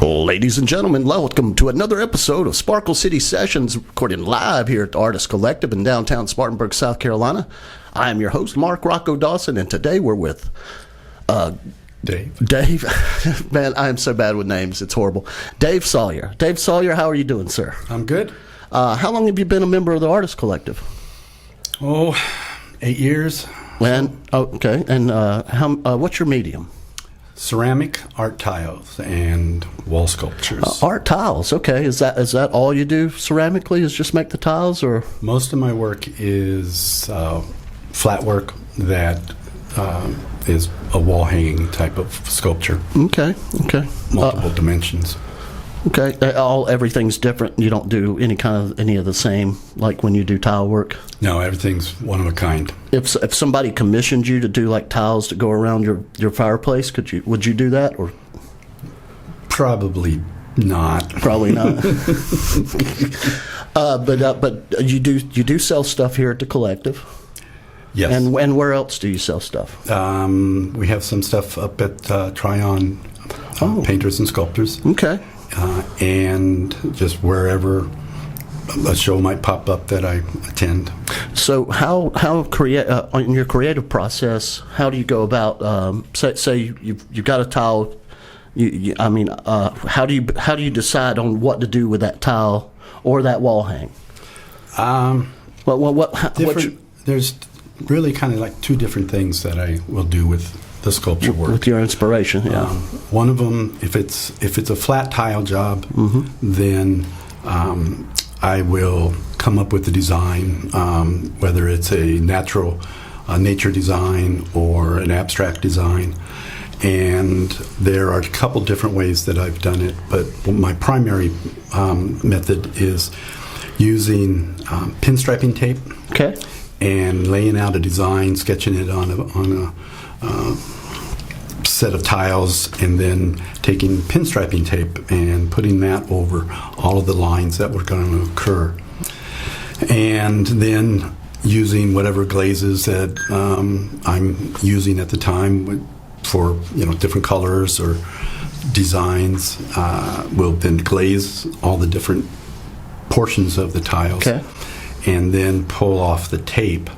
Ladies and gentlemen, welcome to another episode of Sparklecity Sessions, recording live here at the Artist Collective in downtown Spartanburg, South Carolina. I am your host, Mark Rocco Dawson, and today we're with Dave. Man, I am so bad with names. It's horrible. Dave Sawyer. Dave Sawyer, how are you doing, sir? I'm good. How long have you been a member of the Artist Collective? 8 years. Okay. And what's your medium? Ceramic, art tiles, and wall sculptures. Art tiles. Okay. Is that all you do ceramically? Is just make the tiles, or Most of my work is flat work that is a wall hanging type of sculpture. Okay. Multiple dimensions. Okay. Everything's different. You don't do any of the same, like when you do tile work? No, everything's one of a kind. If somebody commissioned you to do like tiles to go around your fireplace, would you do that, or? Probably not. Probably not. But you do sell stuff here at the collective. Yes. And where else do you sell stuff? We have some stuff up at Tryon Painters and Sculptors. Okay. And just wherever a show might pop up that I attend. So how in your creative process, how do you go about say you've got a tile? How do you decide on what to do with that tile or that wall hang? There's really kind of like two different things that I will do with the sculpture work. With your inspiration, yeah. One of them, if it's a flat tile job, then I will come up with the design, whether it's a nature design or an abstract design. And there are a couple different ways that I've done it, but my primary method is using pinstriping tape. Okay. And laying out a design, sketching it on a set of tiles, and then taking pinstriping tape and putting that over all of the lines that were going to occur. And then using whatever glazes that I'm using at the time for different colors or designs, will then glaze all the different portions of the tiles. Okay. And then pull off the tape,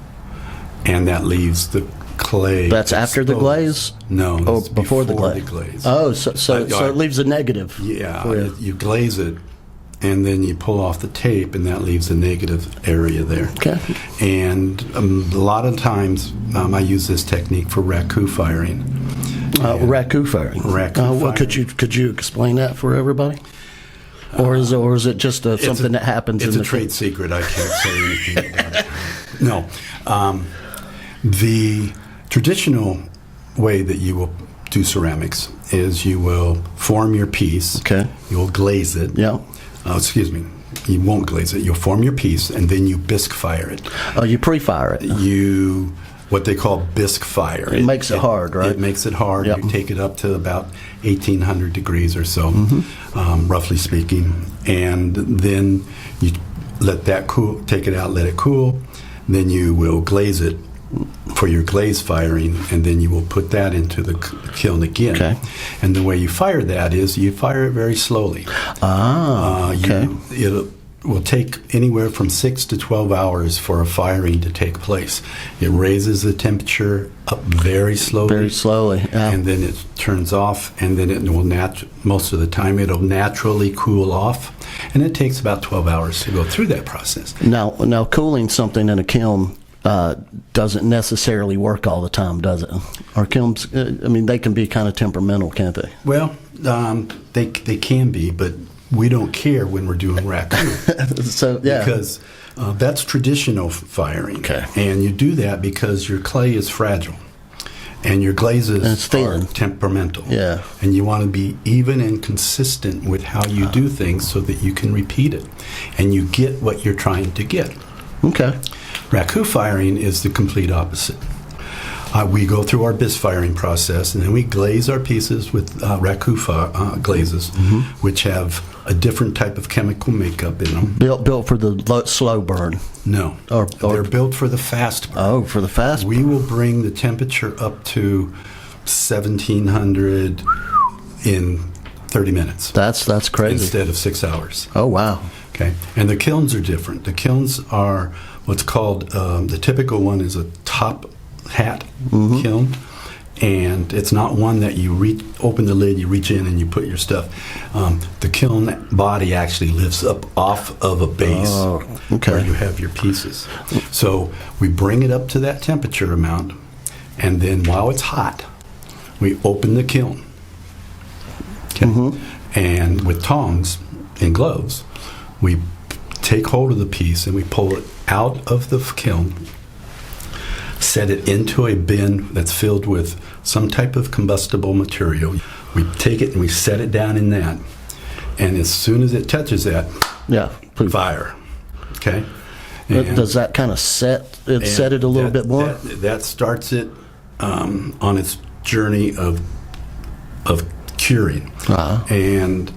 and that leaves the clay. That's exposed. After the glaze? No, before the glaze. Oh, so it leaves a negative. Yeah, you glaze it, and then you pull off the tape, and that leaves a negative area there. Okay. And a lot of times, I use this technique for raku firing. Raku firing. Could you explain that for everybody? Or is it just something that happens? It's a trade secret. I can't say anything about it. No. The traditional way that you will do ceramics is you will form your piece. Okay. You'll glaze it. Yeah. Excuse me. You won't glaze it. You'll form your piece, and then you bisque fire it. Oh, you pre-fire it. What they call bisque fire. It makes it hard, right? It makes it hard. Yep. You take it up to about 1,800 degrees or so, roughly speaking. And then you let that cool, take it out, let it cool. Then you will glaze it for your glaze firing, and then you will put that into the kiln again. Okay. And the way you fire that is you fire it very slowly. Okay. It will take anywhere from 6 to 12 hours for a firing to take place. It raises the temperature up very slowly. Very slowly, yeah. And then it turns off, and then it will most of the time it'll naturally cool off. And it takes about 12 hours to go through that process. Now cooling something in a kiln doesn't necessarily work all the time, does it? Our kilns, they can be kind of temperamental, can't they? Well, they can be, but we don't care when we're doing raku. So, yeah. Because that's traditional firing. Okay. And you do that because your clay is fragile and your glazes are temperamental. Yeah. And you want to be even and consistent with how you do things so that you can repeat it and you get what you're trying to get. Okay. Raku firing is the complete opposite. We go through our bisque firing process, and then we glaze our pieces with raku glazes, which have a different type of chemical makeup in them. Built for the slow burn? No. They're built for the fast burn. Oh, for the fast burn. We will bring the temperature up to 1,700 in 30 minutes. That's crazy. Instead of 6 hours. Oh, wow. Okay, and the kilns are different. The kilns are what's called, the typical one is a top hat kiln, and it's not one that you open the lid, you reach in and you put your stuff. The kiln body actually lifts up off of a base where you have your pieces. So we bring it up to that temperature amount, and then while it's hot, we open the kiln. Okay? And with tongs and gloves, we take hold of the piece and we pull it out of the kiln, set it into a bin that's filled with some type of combustible material. We take it and we set it down in that, and as soon as it touches that, fire. Okay. And does that kind of set it a little bit more? That starts it on its journey of curing. And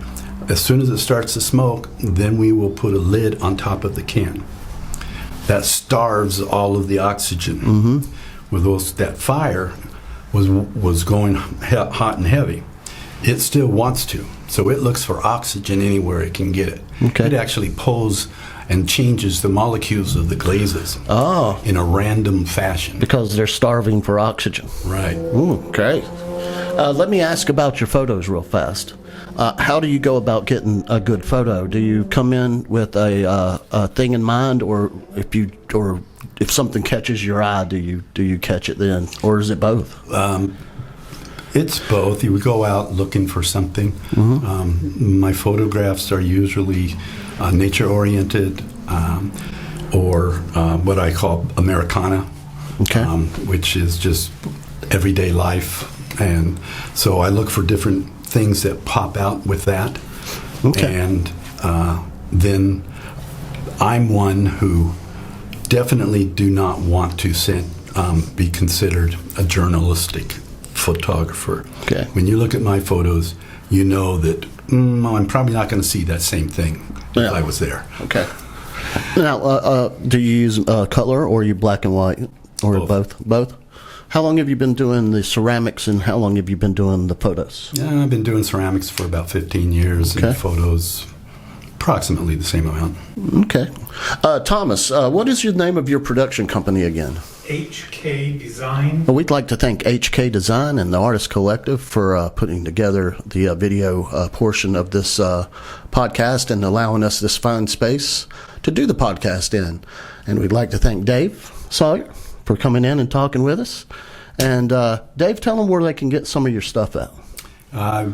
as soon as it starts to smoke, then we will put a lid on top of the can. That starves all of the oxygen. With that fire was going hot and heavy. It still wants to, so it looks for oxygen anywhere it can get it. It actually pulls and changes the molecules of the glazes in a random fashion. Because they're starving for oxygen. Right. Ooh, great. Let me ask about your photos real fast. How do you go about getting a good photo? Do you come in with a thing in mind, or if something catches your eye, do you catch it then, or is it both? It's both. You would go out looking for something. My photographs are usually nature-oriented, or what I call Americana, which is just everyday life. And so I look for different things that pop out with that. And then I'm one who definitely do not want to be considered a journalistic photographer. When you look at my photos, you know that I'm probably not going to see that same thing if I was there. Now, do you use color, or are you black and white, or both? How long have you been doing the ceramics, and how long have you been doing the photos? I've been doing ceramics for about 15 years, and photos approximately the same amount. Thomas, what is the name of your production company again? HK Design. Well, we'd like to thank HK Design and the Artist Collective for putting together the video portion of this podcast and allowing us this fine space to do the podcast in. And we'd like to thank Dave Sawyer for coming in and talking with us. And Dave, tell them where they can get some of your stuff at.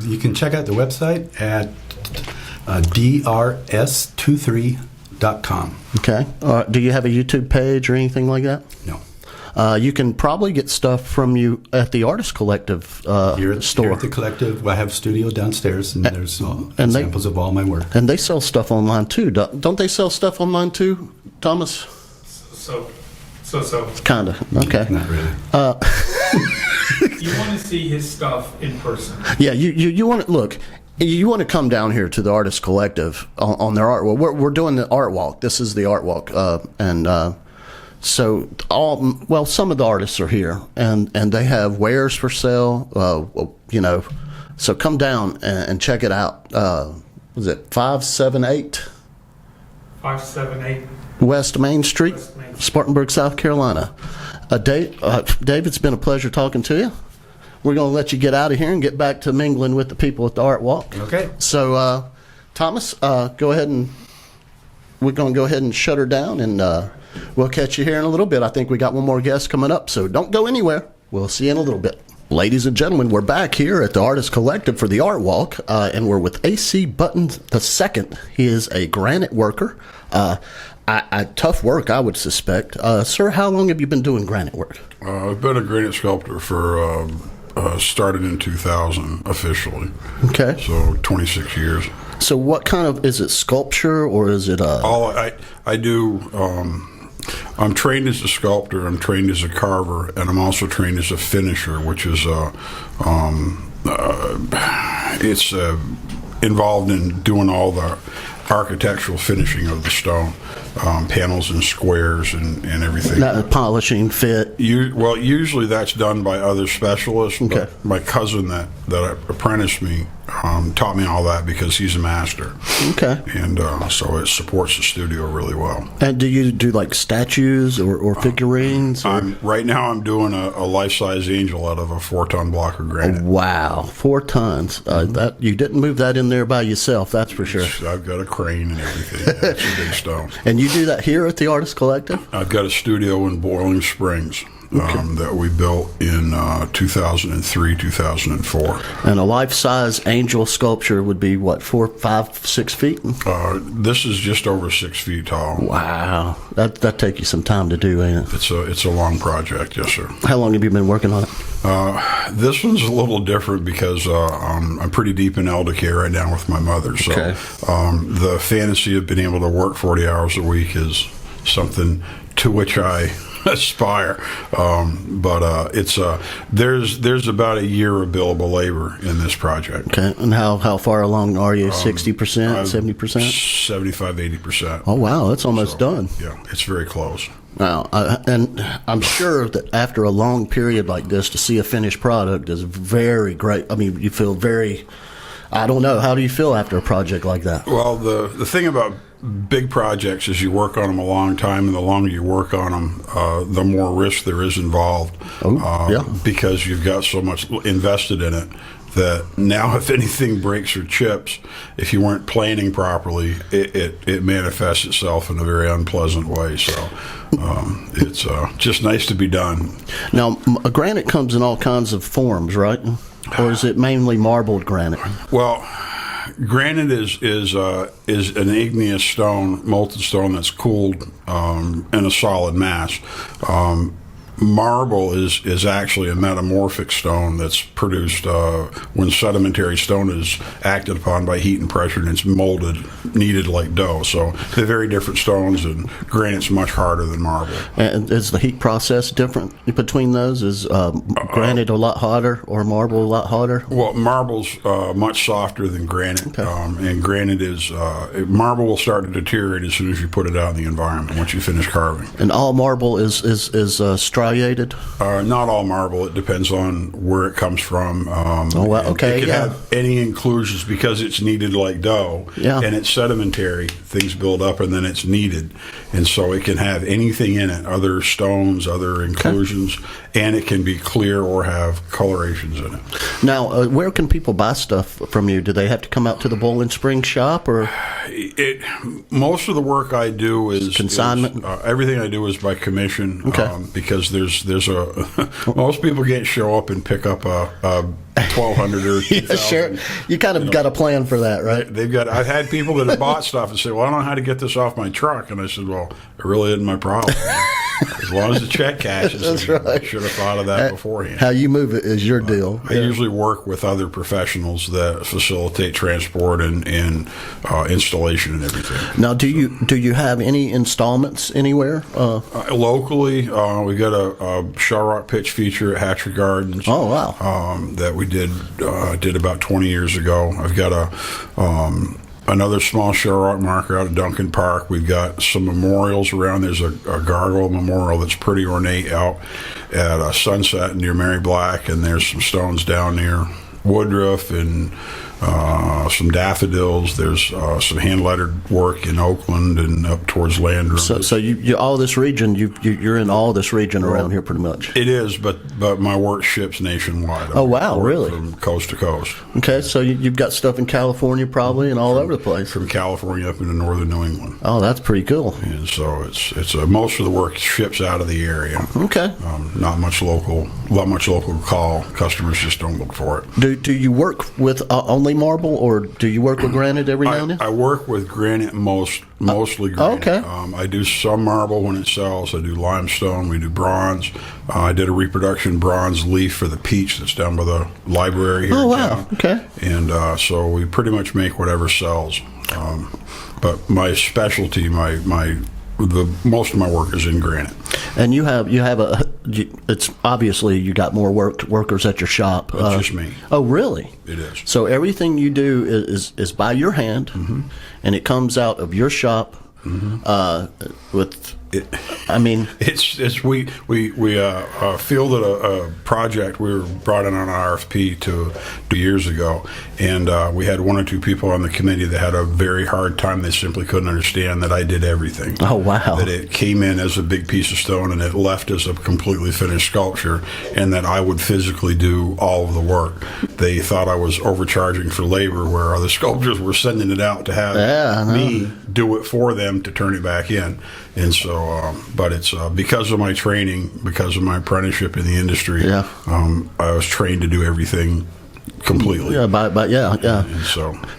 You can check out the website at drs23.com. Do you have a YouTube page or anything like that? No. You can probably get stuff from you at the Artist Collective store. Here at the Collective, I have a studio downstairs, and there's examples of all my work. And they sell stuff online too. Don't they sell stuff online too, Thomas? So. Kind of. Okay. Not really. You want to see his stuff in person. Yeah, you want to look. You want to come down here to the Artist Collective on their art. Well, we're doing the Artwalk. This is the Artwalk, so some of the artists are here, and they have wares for sale. So come down and check it out. Was it 578? 578 West Main Street, Spartanburg, South Carolina. Dave, it's been a pleasure talking to you. We're going to let you get out of here and get back to mingling with the people at the Art Walk. Okay. So, Thomas, go ahead and we're going to go ahead and shut her down, and we'll catch you here in a little bit. I think we got one more guest coming up, so don't go anywhere. We'll see you in a little bit. Ladies and gentlemen, we're back here at the Artist Collective for the Art Walk, and we're with A.C. Button II. He is a granite worker. Tough work, I would suspect. Sir, how long have you been doing granite work? I've been a granite sculptor for, started in 2000 officially. Okay. So 26 years. So what kind of, is it sculpture or is it I do, I'm trained as a sculptor, I'm trained as a carver, and I'm also trained as a finisher, which is, it's involved in doing all the architectural finishing of the stone, panels and squares and everything. Not polishing, fit? Usually that's done by other specialists. Okay. But my cousin that apprenticed me taught me all that because he's a master. Okay. And so it supports the studio really well. And do you do like statues or figurines? Or? Right now I'm doing a life-size angel out of a 4-ton block of granite. Wow, 4 tons. That you didn't move that in there by yourself, that's for sure. I've got a crane and everything. It's a big stone. And you do that here at the Artist Collective? I've got a studio in Boiling Springs that we built in 2003, 2004. And a life-size angel sculpture would be what, 4, 5, 6 feet? This is just over 6 feet tall. Wow, that take you some time to do, ain't it? It's a long project, yes, sir. How long have you been working on it? This one's a little different because I'm pretty deep in elder care right now with my mother. So Okay. The fantasy of being able to work 40 hours a week is something to which I aspire. But it's there's about a year of billable labor in this project. Okay, and how far along are you? 60%, 70%? 75-80%. Oh wow, that's almost done. Yeah, it's very close. Wow, and I'm sure that after a long period like this, to see a finished product is very great. I mean, you feel very, I don't know, how do you feel after a project like that? Well, the thing about big projects is you work on them a long time, and the longer you work on them, the more risk there is involved. Yeah. Because you've got so much invested in it that now if anything breaks or chips, if you weren't planning properly, it manifests itself in a very unpleasant way. So it's just nice to be done. Now, granite comes in all kinds of forms, right? Or is it mainly marbled granite? Well, granite is an igneous stone, molten stone that's cooled in a solid mass. Marble is actually a metamorphic stone that's produced when sedimentary stone is acted upon by heat and pressure, and it's molded, kneaded like dough. So they're very different stones, and granite's much harder than marble. And is the heat process different between those? Is granite a lot hotter or marble a lot hotter? Well, marble's much softer than granite, and granite is marble will start to deteriorate as soon as you put it out in the environment once you finish carving. And all marble is striated? Not all marble. It depends on where it comes from. Oh, well, okay, It can yeah. have any inclusions because it's kneaded like dough, Yeah. and it's sedimentary. Things build up, and then it's kneaded, and so it can have anything in it, other stones, other inclusions, and it can be clear or have colorations in it. Now, where can people buy stuff from you? Do they have to come out to the Bowling Springs shop, or Most of the work I do is consignment? Everything I do is by commission. Okay. Because there's a most people can't show up and pick up a 1,200 or 2,000. Yeah, sure. You kind of got a plan for that, right? I've had people that have bought stuff and say, well, I don't know how to get this off my truck. And I said, well, it really isn't my problem. As long as the check cashes, That's I right. should have thought of that beforehand. How you move it is your deal. I usually work with other professionals that facilitate transport and installation and everything. Now, do you have any installments anywhere? Locally, we got a Shell Rock pitch feature at Hatchery Gardens. Oh, wow. That we did about 20 years ago. I've got another small Shell Rock marker out at Duncan Park. We've got some memorials around. There's a gargoyle memorial that's pretty ornate out at Sunset near Mary Black, and there's some stones down near Woodruff and some daffodils. There's some hand-lettered work in Oakland and up towards Landrum. So you all this region, you're in all this region around here pretty much. It is, but my work ships nationwide. Oh, wow, I work really? From coast to coast. Okay, so you've got stuff in California probably and all over the place. From California up into northern New England. Oh, that's pretty cool. And so it's most of the work ships out of the area. Okay. Not much local call. Customers just don't look for it. Do you work with only marble, or do you work with granite every now and then? I work with granite mostly granite. Okay. I do some marble when it sells. I do limestone. We do bronze. I did a reproduction bronze leaf for the peach that's down by the library here Oh, in wow. town. Okay. And so we pretty much make whatever sells. But my specialty, most of my work is in granite. And it's obviously you got more workers at your shop. It's just me. Oh, really? It is. So everything you do is by your hand, and it comes out of your shop with I mean, It's we fielded a project. We were brought in on an RFP 2 years ago, and we had 1 or 2 people on the committee that had a very hard time. They simply couldn't understand that I did everything. Oh, wow. That it came in as a big piece of stone and it left as a completely finished sculpture, and that I would physically do all of the work. They thought I was overcharging for labor, where other sculptors were sending it out to have me do it for them to turn it back in. And so, but it's because of my training, because of my apprenticeship in the industry. Yeah. I was trained to do everything completely. Yeah, but yeah. And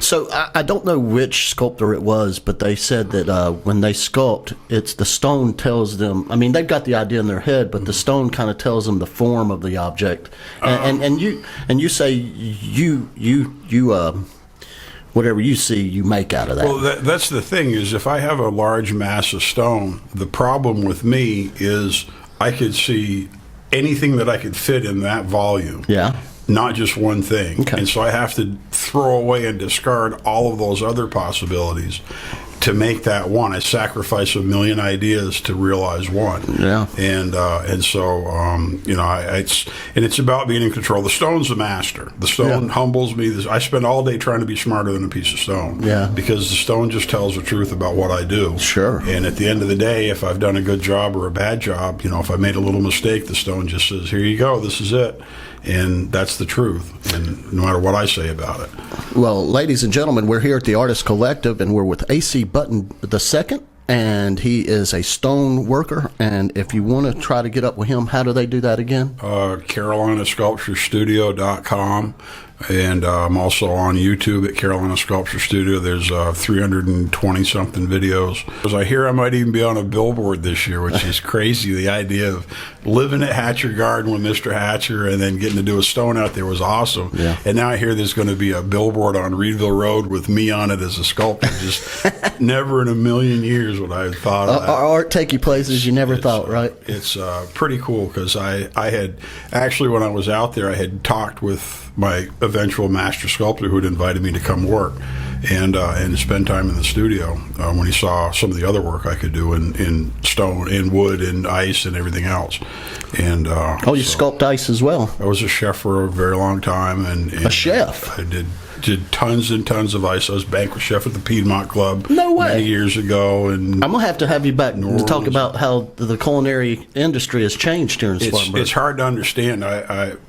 So I don't know which sculptor it was, but they said that when they sculpt, it's the stone tells them. I mean, they've got the idea in their head, but the stone kind of tells them the form of the object. And you say you whatever you see, you make out of that. Well, that's the thing, is if I have a large mass of stone, the problem with me is I could see anything that I could fit in that volume. Yeah. Not just one thing. Okay. And so I have to throw away and discard all of those other possibilities to make that one. I sacrifice a million ideas to realize one. Yeah. And so it's about being in control. The stone's the master. The stone humbles me. I spend all day trying to be smarter than a piece of stone. Yeah. Because the stone just tells the truth about what I do. Sure. And at the end of the day, if I've done a good job or a bad job, if I made a little mistake, the stone just says, "Here you go. This is it." And that's the truth, and no matter what I say about it. Well, ladies and gentlemen, we're here at the Artist Collective, and we're with AC Button II, and he is a stone worker. And if you want to try to get up with him, how do they do that again? CarolinaSculptureStudio.com. And I'm also on YouTube at Carolina Sculpture Studio. There's 320-something videos. As I hear, I might even be on a billboard this year, which is crazy. The idea of living at Hatcher Garden with Mr. Hatcher and then getting to do a stone out there was awesome. Yeah. And now I hear there's going to be a billboard on Reedville Road with me on it as a sculptor. Just never in a million years would I have thought of that. Art take you places you never thought, right? It's pretty cool, because I had actually, when I was out there, I had talked with my eventual master sculptor who had invited me to come work and spend time in the studio when he saw some of the other work I could do in stone, in wood, and ice, and everything else. And you sculpt ice as well. I was a chef for a very long time, and a chef. I did tons and tons of ice. I was banquet chef at the Piedmont Club. No way. Many years ago, and I'm gonna have you back to talk about how the culinary industry has changed here in Spartanburg. It's hard to understand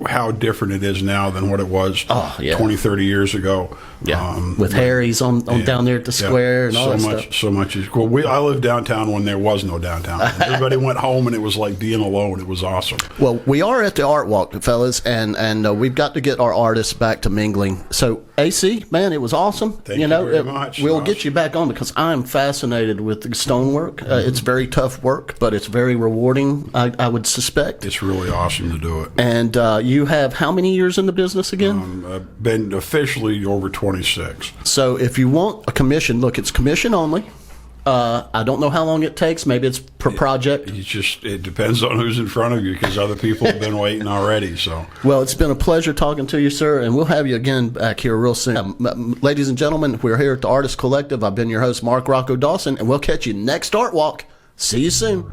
how different it is now than what it was 20, 30 years ago. Yeah, with Harry's on down there at the square and all that stuff. So much is cool. I lived downtown when there was no downtown. Everybody went home, and it was like being alone. It was awesome. Well, we are at the Artwalk, fellas, and we've got to get our artists back to mingling. So, AC, man, it was awesome. Thank you very much. We'll get you back on, because I'm fascinated with the stonework. It's very tough work, but it's very rewarding, I would suspect. It's really awesome to do it. And you have how many years in the business again? I've been officially over 26. So if you want a commission, look, it's commission only. I don't know how long it takes. Maybe it's per project. It depends on who's in front of you, because other people have been waiting already. So, well, it's been a pleasure talking to you, sir, and we'll have you again back here real soon. Ladies and gentlemen, we're here at the Artist Collective. I've been your host, Mark Rocco Dawson, and we'll catch you next Art Walk. See you soon.